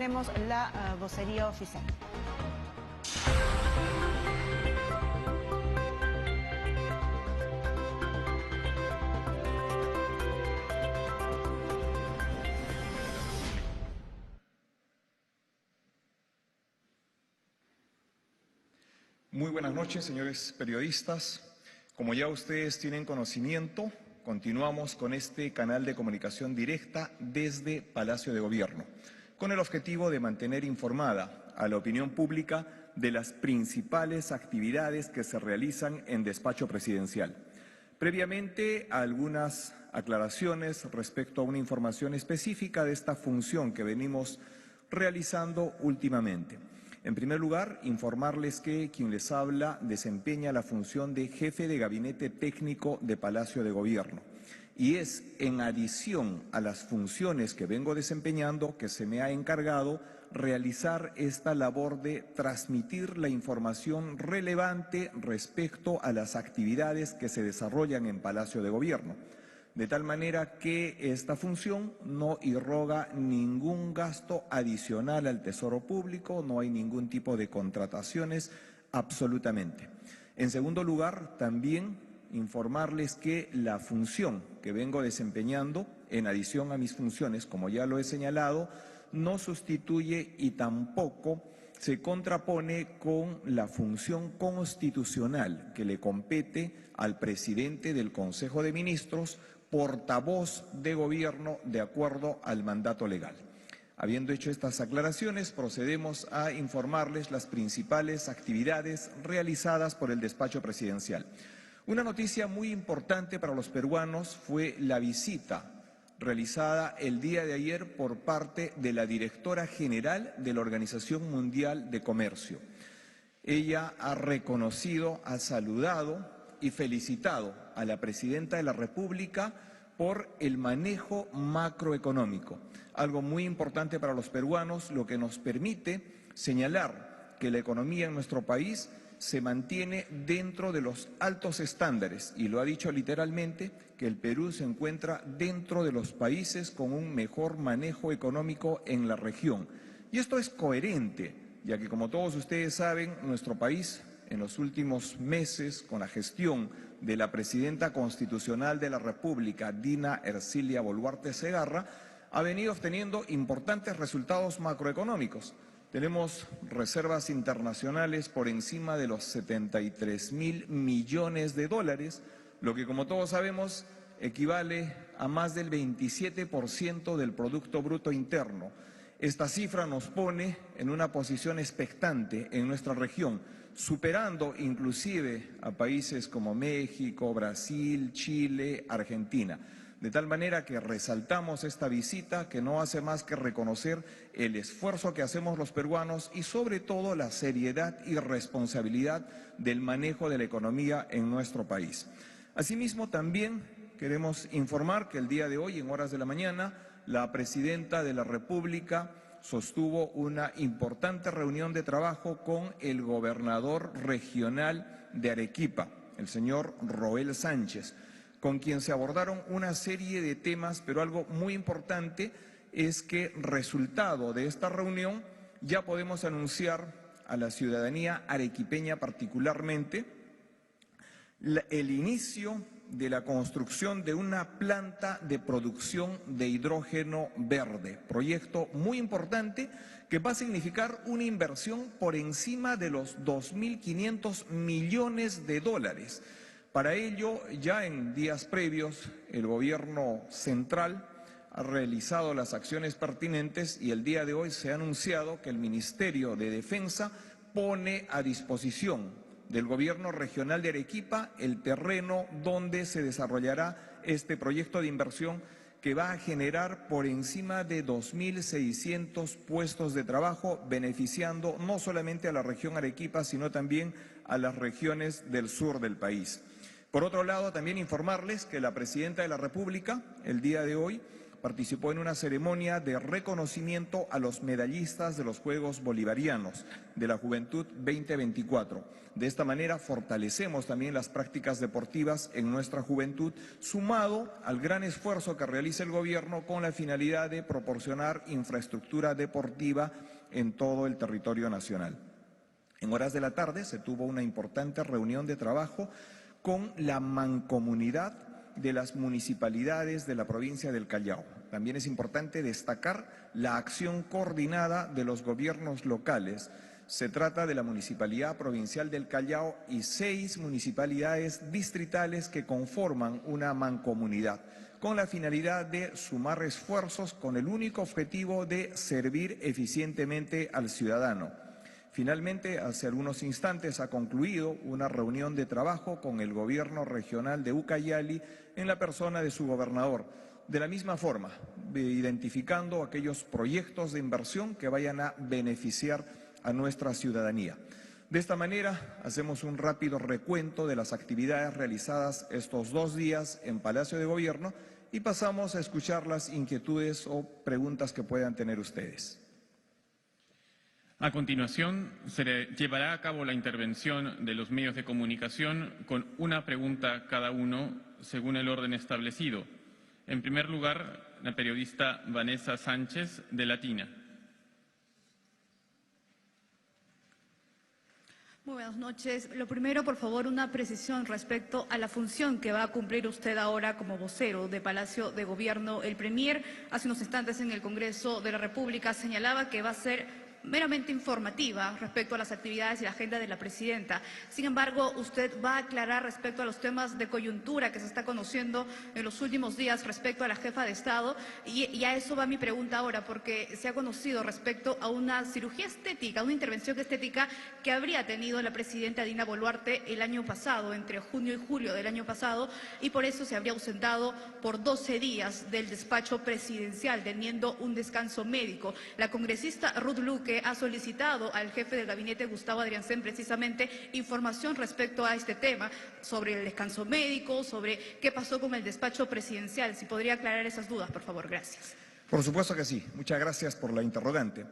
Tenemos la vocería oficial. Muy buenas noches, señores periodistas. Como ya ustedes tienen conocimiento, continuamos con este canal de comunicación directa desde Palacio de Gobierno, con el objetivo de mantener informada a la opinión pública de las principales actividades que se realizan en despacho presidencial. Previamente, algunas aclaraciones respecto a una información específica de esta función que venimos realizando últimamente. En primer lugar, informarles que quien les habla desempeña la función de jefe de gabinete técnico de Palacio de Gobierno. Y es en adición a las funciones que vengo desempeñando que se me ha encargado realizar esta labor de transmitir la información relevante respecto a las actividades que se desarrollan en Palacio de Gobierno, de tal manera que esta función no irroga ningún gasto adicional al Tesoro Público, no hay ningún tipo de contrataciones, absolutamente. En segundo lugar, también informarles que la función que vengo desempeñando, en adición a mis funciones, como ya lo he señalado, no sustituye y tampoco se contrapone con la función constitucional que le compete al presidente del Consejo de Ministros, portavoz de gobierno de acuerdo al mandato legal. Habiendo hecho estas aclaraciones, procedemos a informarles las principales actividades realizadas por el despacho presidencial. Una noticia muy importante para los peruanos fue la visita realizada el día de ayer por parte de la directora general de la Organización Mundial de Comercio. Ella ha reconocido, ha saludado y felicitado a la Presidenta de la República por el manejo macroeconómico, algo muy importante para los peruanos, lo que nos permite señalar que la economía en nuestro país se mantiene dentro de los altos estándares, y lo ha dicho literalmente, que el Perú se encuentra dentro de los países con un mejor manejo económico en la región. Y esto es coherente, ya que, como todos ustedes saben, nuestro país en los últimos meses, con la gestión de la Presidenta Constitucional de la República, Dina Ercilia Boluarte Segarra, ha venido obteniendo importantes resultados macroeconómicos. Tenemos reservas internacionales por encima de los 73.000 millones de dólares, lo que, como todos sabemos, equivale a más del 27% del Producto Bruto Interno. Esta cifra nos pone en una posición expectante en nuestra región, superando inclusive a países como México, Brasil, Chile, Argentina. De tal manera que resaltamos esta visita, que no hace más que reconocer el esfuerzo que hacemos los peruanos y sobre todo la seriedad y responsabilidad del manejo de la economía en nuestro país. Asimismo, también queremos informar que el día de hoy, en horas de la mañana, la Presidenta de la República sostuvo una importante reunión de trabajo con el gobernador regional de Arequipa, el señor Roel Sánchez, con quien se abordaron una serie de temas, pero algo muy importante es que, resultado de esta reunión, ya podemos anunciar a la ciudadanía arequipeña particularmente el inicio de la construcción de una planta de producción de hidrógeno verde, proyecto muy importante que va a significar una inversión por encima de los 2.500 millones de dólares. Para ello, ya en días previos, el gobierno central ha realizado las acciones pertinentes y el día de hoy se ha anunciado que el Ministerio de Defensa pone a disposición del gobierno regional de Arequipa el terreno donde se desarrollará este proyecto de inversión que va a generar por encima de 2.600 puestos de trabajo, beneficiando no solamente a la región Arequipa, sino también a las regiones del sur del país. Por otro lado, también informarles que la Presidenta de la República, el día de hoy, participó en una ceremonia de reconocimiento a los medallistas de los Juegos Bolivarianos de la Juventud 2024. De esta manera fortalecemos también las prácticas deportivas en nuestra juventud, sumado al gran esfuerzo que realiza el gobierno con la finalidad de proporcionar infraestructura deportiva en todo el territorio nacional. En horas de la tarde se tuvo una importante reunión de trabajo con la mancomunidad de las municipalidades de la provincia del Callao. También es importante destacar la acción coordinada de los gobiernos locales. Se trata de la Municipalidad Provincial del Callao y 6 municipalidades distritales que conforman una mancomunidad, con la finalidad de sumar esfuerzos con el único objetivo de servir eficientemente al ciudadano. Finalmente, hace algunos instantes ha concluido una reunión de trabajo con el gobierno regional de Ucayali en la persona de su gobernador. De la misma forma, identificando aquellos proyectos de inversión que vayan a beneficiar a nuestra ciudadanía. De esta manera, hacemos un rápido recuento de las actividades realizadas estos 2 días en Palacio de Gobierno y pasamos a escuchar las inquietudes o preguntas que puedan tener ustedes. A continuación, se llevará a cabo la intervención de los medios de comunicación con una pregunta cada uno según el orden establecido. En primer lugar, la periodista Vanessa Sánchez, de Latina. Muy buenas noches. Lo primero, por favor, una precisión respecto a la función que va a cumplir usted ahora como vocero de Palacio de Gobierno. El Premier, hace unos instantes en el Congreso de la República, señalaba que va a ser meramente informativa respecto a las actividades y la agenda de la presidenta. Sin embargo, usted va a aclarar respecto a los temas de coyuntura que se está conociendo en los últimos días respecto a la jefa de Estado, y a eso va mi pregunta ahora, porque se ha conocido respecto a una cirugía estética, una intervención estética que habría tenido la presidenta Dina Boluarte el año pasado, entre junio y julio del año pasado, y por eso se habría ausentado por 12 días del despacho presidencial, teniendo un descanso médico. La congresista Ruth Luque ha solicitado al jefe del gabinete, Gustavo Adriancén, precisamente información respecto a este tema, sobre el descanso médico, sobre qué pasó con el despacho presidencial. Si podría aclarar esas dudas, por favor. Gracias. Por supuesto que sí. Muchas gracias por la interrogante.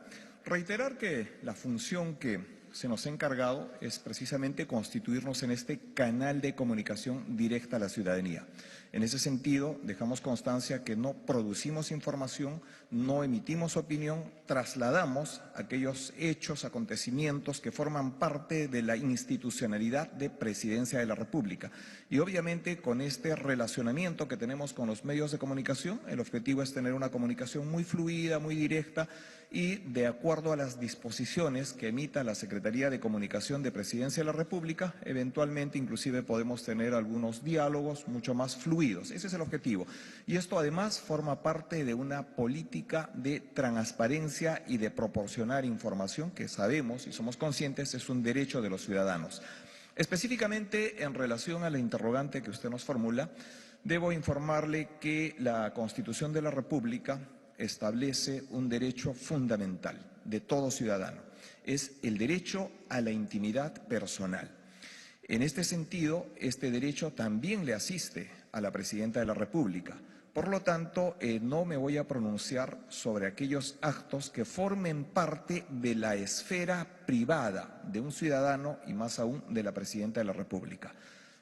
Reiterar que la función que se nos ha encargado es precisamente constituirnos en este canal de comunicación directa a la ciudadanía. En ese sentido, dejamos constancia que no producimos información, no emitimos opinión, trasladamos aquellos hechos, acontecimientos que forman parte de la institucionalidad de Presidencia de la República. Y obviamente con este relacionamiento que tenemos con los medios de comunicación, el objetivo es tener una comunicación muy fluida, muy directa y de acuerdo a las disposiciones que emita la Secretaría de Comunicación de Presidencia de la República, eventualmente inclusive podemos tener algunos diálogos mucho más fluidos. Ese es el objetivo. Y esto además forma parte de una política de transparencia y de proporcionar información que sabemos y somos conscientes es un derecho de los ciudadanos. Específicamente en relación a la interrogante que usted nos formula, debo informarle que la Constitución de la República establece un derecho fundamental de todo ciudadano. Es el derecho a la intimidad personal. En este sentido, este derecho también le asiste a la Presidenta de la República. Por lo tanto, no me voy a pronunciar sobre aquellos actos que formen parte de la esfera privada de un ciudadano y más aún de la Presidenta de la República.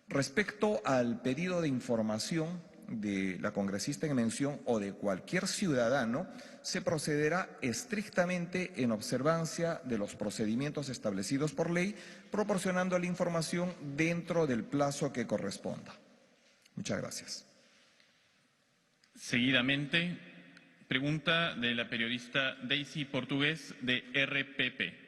Respecto al pedido de información de la congresista en mención o de cualquier ciudadano, se procederá estrictamente en observancia de los procedimientos establecidos por ley, proporcionando la información dentro del plazo que corresponda. Muchas gracias. Seguidamente, pregunta de la periodista Daisy Portugués, de RPP.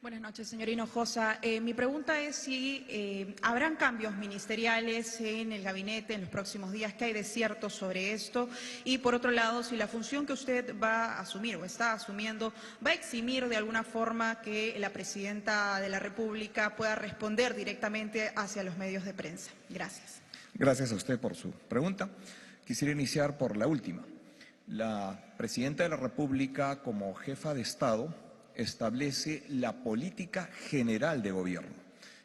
Buenas noches, señor Hinojosa. Mi pregunta es si habrán cambios ministeriales en el gabinete en los próximos días. ¿Qué hay de cierto sobre esto? Y por otro lado, si la función que usted va a asumir o está asumiendo va a eximir de alguna forma que la Presidenta de la República pueda responder directamente hacia los medios de prensa. Gracias. Gracias a usted por su pregunta. Quisiera iniciar por la última. La Presidenta de la República, como jefa de Estado, establece la política general de gobierno.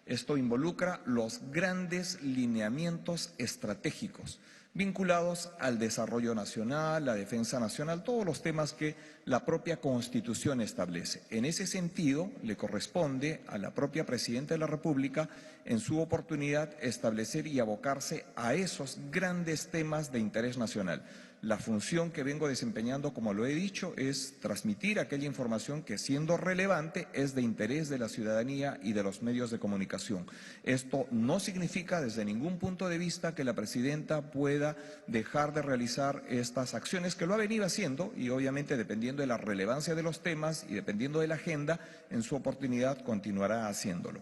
Esto involucra los grandes lineamientos estratégicos vinculados al desarrollo nacional, la defensa nacional, todos los temas que la propia Constitución establece. En ese sentido, le corresponde a la propia Presidenta de la República, en su oportunidad, establecer y abocarse a esos grandes temas de interés nacional. La función que vengo desempeñando, como lo he dicho, es transmitir aquella información que, siendo relevante, es de interés de la ciudadanía y de los medios de comunicación. Esto no significa, desde ningún punto de vista, que la Presidenta pueda dejar de realizar estas acciones, que lo ha venido haciendo, y obviamente dependiendo de la relevancia de los temas y dependiendo de la agenda, en su oportunidad continuará haciéndolo.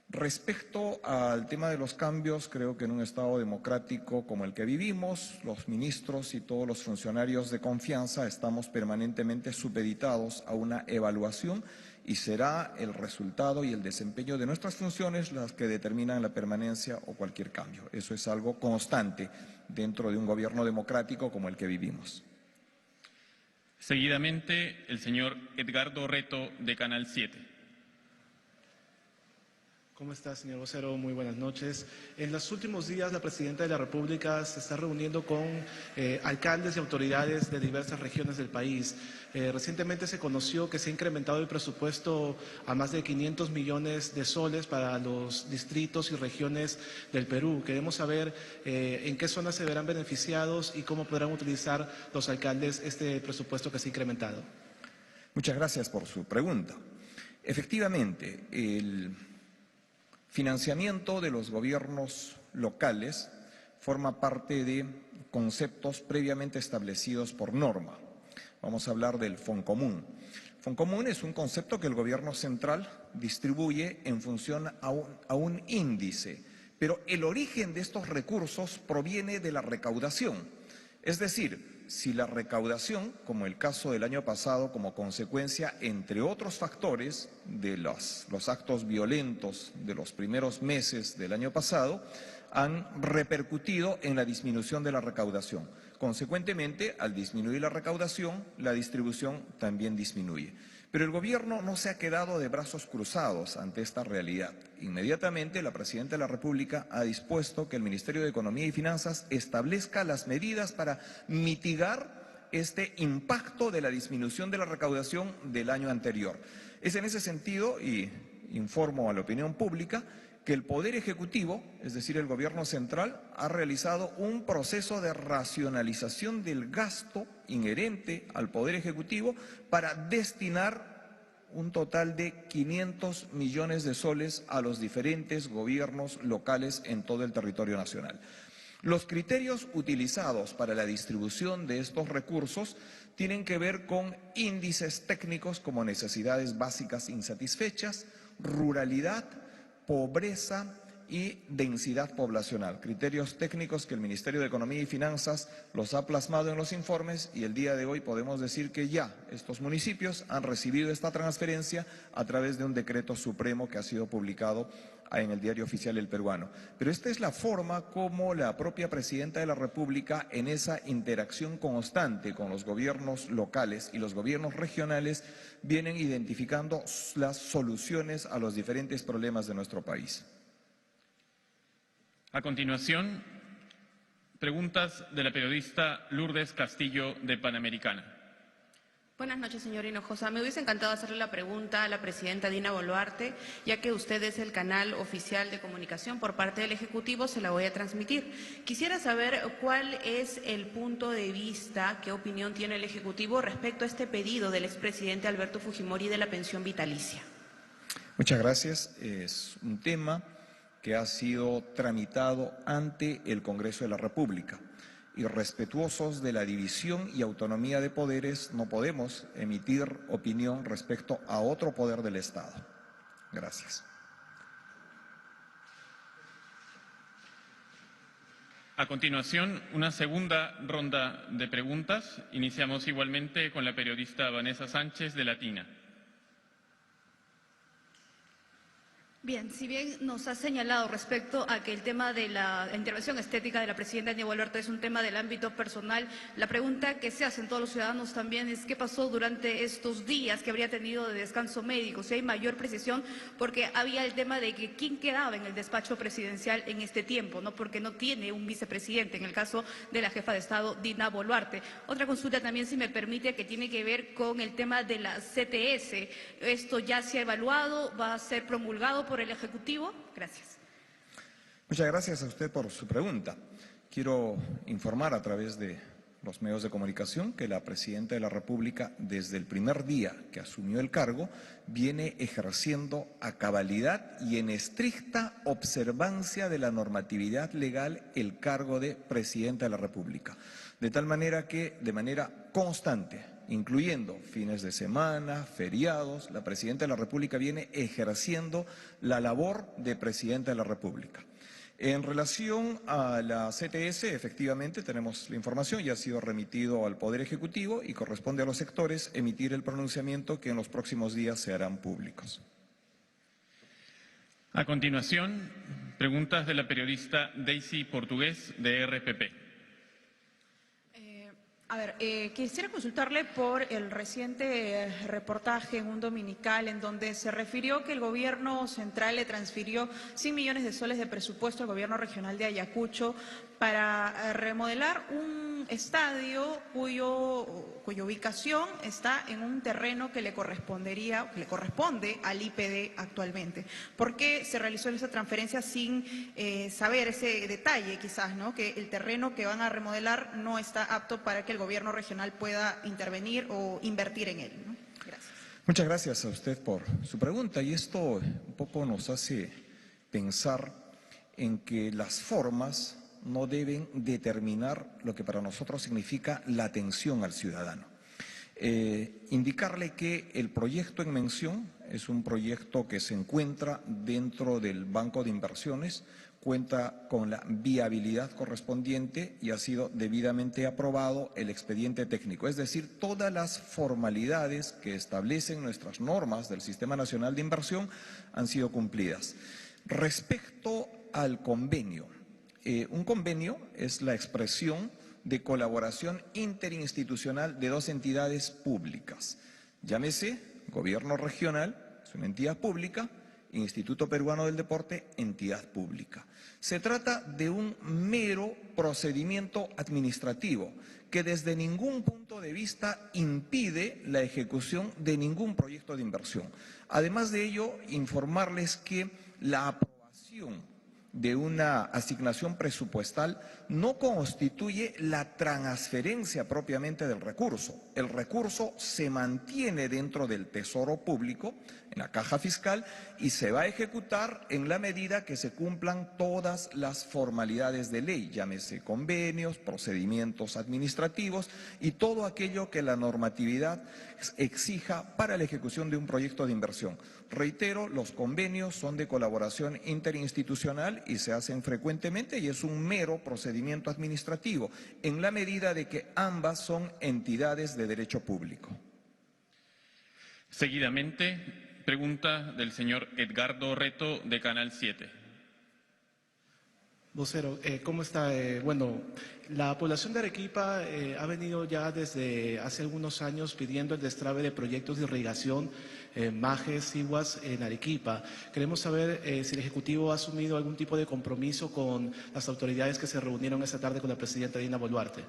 Respecto al tema de los cambios, creo que en un Estado democrático como el que vivimos, los ministros y todos los funcionarios de confianza estamos permanentemente supeditados a una evaluación y será el resultado y el desempeño de nuestras funciones las que determinan la permanencia o cualquier cambio. Eso es algo constante dentro de un gobierno democrático como el que vivimos. Seguidamente, el señor Edgardo Reto, de Canal 7. ¿Cómo está, señor vocero? Muy buenas noches. En los últimos días, la Presidenta de la República se está reuniendo con alcaldes y autoridades de diversas regiones del país. Recientemente se conoció que se ha incrementado el presupuesto a más de 500 millones de soles para los distritos y regiones del Perú. Queremos saber en qué zonas se verán beneficiados y cómo podrán utilizar los alcaldes este presupuesto que se ha incrementado. Muchas gracias por su pregunta. Efectivamente, el financiamiento de los gobiernos locales forma parte de conceptos previamente establecidos por norma. Vamos a hablar del Foncomún. Foncomún es un concepto que el gobierno central distribuye en función a un índice, pero el origen de estos recursos proviene de la recaudación. Es decir, si la recaudación, como el caso del año pasado, como consecuencia, entre otros factores, de los actos violentos de los primeros meses del año pasado, han repercutido en la disminución de la recaudación. Consecuentemente, al disminuir la recaudación, la distribución también disminuye. Pero el gobierno no se ha quedado de brazos cruzados ante esta realidad. Inmediatamente, la Presidenta de la República ha dispuesto que el Ministerio de Economía y Finanzas establezca las medidas para mitigar este impacto de la disminución de la recaudación del año anterior. Es en ese sentido, y informo a la opinión pública, que el Poder Ejecutivo, es decir, el Gobierno central, ha realizado un proceso de racionalización del gasto inherente al Poder Ejecutivo para destinar un total de 500 millones de soles a los diferentes gobiernos locales en todo el territorio nacional. Los criterios utilizados para la distribución de estos recursos tienen que ver con índices técnicos como necesidades básicas insatisfechas, ruralidad, pobreza y densidad poblacional, criterios técnicos que el Ministerio de Economía y Finanzas los ha plasmado en los informes y el día de hoy podemos decir que ya estos municipios han recibido esta transferencia a través de un decreto supremo que ha sido publicado en el Diario Oficial El Peruano. Pero esta es la forma como la propia Presidenta de la República, en esa interacción constante con los gobiernos locales y los gobiernos regionales, vienen identificando las soluciones a los diferentes problemas de nuestro país. A continuación, preguntas de la periodista Lourdes Castillo, de Panamericana. Buenas noches, señor Hinojosa. Me hubiese encantado hacerle la pregunta a la presidenta Dina Boluarte, ya que usted es el canal oficial de comunicación por parte del Ejecutivo, se la voy a transmitir. Quisiera saber cuál es el punto de vista, qué opinión tiene el Ejecutivo respecto a este pedido del expresidente Alberto Fujimori de la pensión vitalicia. Muchas gracias. Es un tema que ha sido tramitado ante el Congreso de la República. Y respetuosos de la división y autonomía de poderes, no podemos emitir opinión respecto a otro poder del Estado. Gracias. A continuación, una segunda ronda de preguntas. Iniciamos igualmente con la periodista Vanessa Sánchez, de Latina. Bien, si bien nos ha señalado respecto a que el tema de la intervención estética de la presidenta Dina Boluarte es un tema del ámbito personal, la pregunta que se hacen todos los ciudadanos también es qué pasó durante estos días que habría tenido de descanso médico, si hay mayor precisión, porque había el tema de que quién quedaba en el despacho presidencial en este tiempo, ¿no? Porque no tiene un vicepresidente, en el caso de la jefa de Estado, Dina Boluarte. Otra consulta también, si me permite, que tiene que ver con el tema de la CTS. ¿Esto ya se ha evaluado? ¿Va a ser promulgado por el Ejecutivo? Gracias. Muchas gracias a usted por su pregunta. Quiero informar a través de los medios de comunicación que la Presidenta de la República, desde el primer día que asumió el cargo, viene ejerciendo a cabalidad y en estricta observancia de la normatividad legal el cargo de Presidenta de la República. De tal manera que, de manera constante, incluyendo fines de semana, feriados, la Presidenta de la República viene ejerciendo la labor de Presidenta de la República. En relación a la CTS, efectivamente tenemos la información, ya ha sido remitido al Poder Ejecutivo y corresponde a los sectores emitir el pronunciamiento que en los próximos días se harán públicos. A continuación, preguntas de la periodista Daisy Portugués de RPP. Quisiera consultarle por el reciente reportaje en un dominical en donde se refirió que el gobierno central le transfirió 100 millones de soles de presupuesto al gobierno regional de Ayacucho para remodelar un estadio cuya ubicación está en un terreno que le corresponde al IPD actualmente. ¿Por qué se realizó esa transferencia sin saber ese detalle quizás, ¿no? Que el terreno que van a remodelar no está apto para que el gobierno regional pueda intervenir o invertir en él, ¿no? Gracias. Muchas gracias a usted por su pregunta y esto un poco nos hace pensar en que las formas no deben determinar lo que para nosotros significa la atención al ciudadano. Indicarle que el proyecto en mención es un proyecto que se encuentra dentro del Banco de Inversiones, cuenta con la viabilidad correspondiente y ha sido debidamente aprobado el expediente técnico, es decir, todas las formalidades que establecen nuestras normas del Sistema Nacional de Inversión han sido cumplidas. Respecto al convenio, un convenio es la expresión de colaboración interinstitucional de dos entidades públicas, llámese Gobierno Regional, es una entidad pública, Instituto Peruano del Deporte, entidad pública. Se trata de un mero procedimiento administrativo que desde ningún punto de vista impide la ejecución de ningún proyecto de inversión. Además de ello, informarles que la aprobación de una asignación presupuestal no constituye la transferencia propiamente del recurso. El recurso se mantiene dentro del Tesoro Público, en la caja fiscal, y se va a ejecutar en la medida que se cumplan todas las formalidades de ley, llámese convenios, procedimientos administrativos y todo aquello que la normatividad exija para la ejecución de un proyecto de inversión. Reitero, los convenios son de colaboración interinstitucional y se hacen frecuentemente y es un mero procedimiento administrativo, en la medida de que ambas son entidades de derecho público. Seguidamente, pregunta del señor Edgardo Reto de Canal 7. Vocero, ¿cómo está? Bueno, la población de Arequipa ha venido ya desde hace algunos años pidiendo el destrabe de proyectos de irrigación, Majes, Siguas, en Arequipa. Queremos saber si el Ejecutivo ha asumido algún tipo de compromiso con las autoridades que se reunieron esta tarde con la presidenta Dina Boluarte.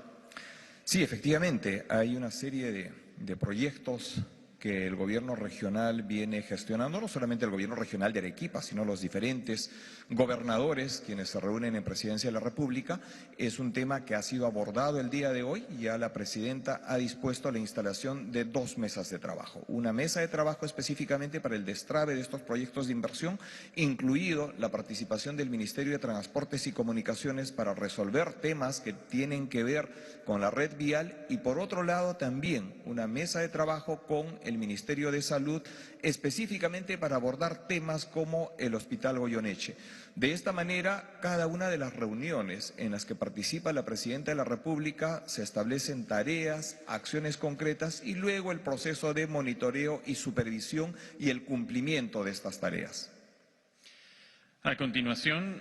Sí, efectivamente, hay una serie de proyectos que el gobierno regional viene gestionando, no solamente el gobierno regional de Arequipa, sino los diferentes gobernadores quienes se reúnen en Presidencia de la República. Es un tema que ha sido abordado el día de hoy. Ya la presidenta ha dispuesto la instalación de 2 mesas de trabajo. Una mesa de trabajo específicamente para el destrabe de estos proyectos de inversión, incluido la participación del Ministerio de Transportes y Comunicaciones para resolver temas que tienen que ver con la red vial, y por otro lado también una mesa de trabajo con el Ministerio de Salud específicamente para abordar temas como el Hospital Goyeneche. De esta manera, cada una de las reuniones en las que participa la Presidenta de la República se establecen tareas, acciones concretas y luego el proceso de monitoreo y supervisión y el cumplimiento de estas tareas. A continuación,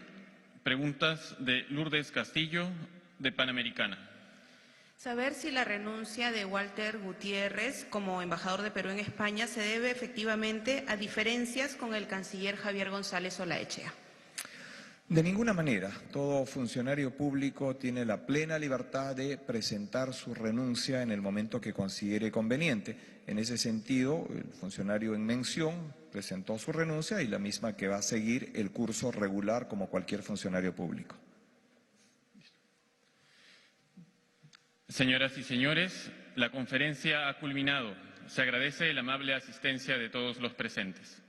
preguntas de Lourdes Castillo, de Panamericana. Saber si la renuncia de Walter Gutiérrez como embajador de Perú en España se debe efectivamente a diferencias con el canciller Javier González Olaechea. De ninguna manera. Todo funcionario público tiene la plena libertad de presentar su renuncia en el momento que considere conveniente. En ese sentido, el funcionario en mención presentó su renuncia y la misma que va a seguir el curso regular como cualquier funcionario público. Señoras y señores, la conferencia ha culminado. Se agradece la amable asistencia de todos los presentes.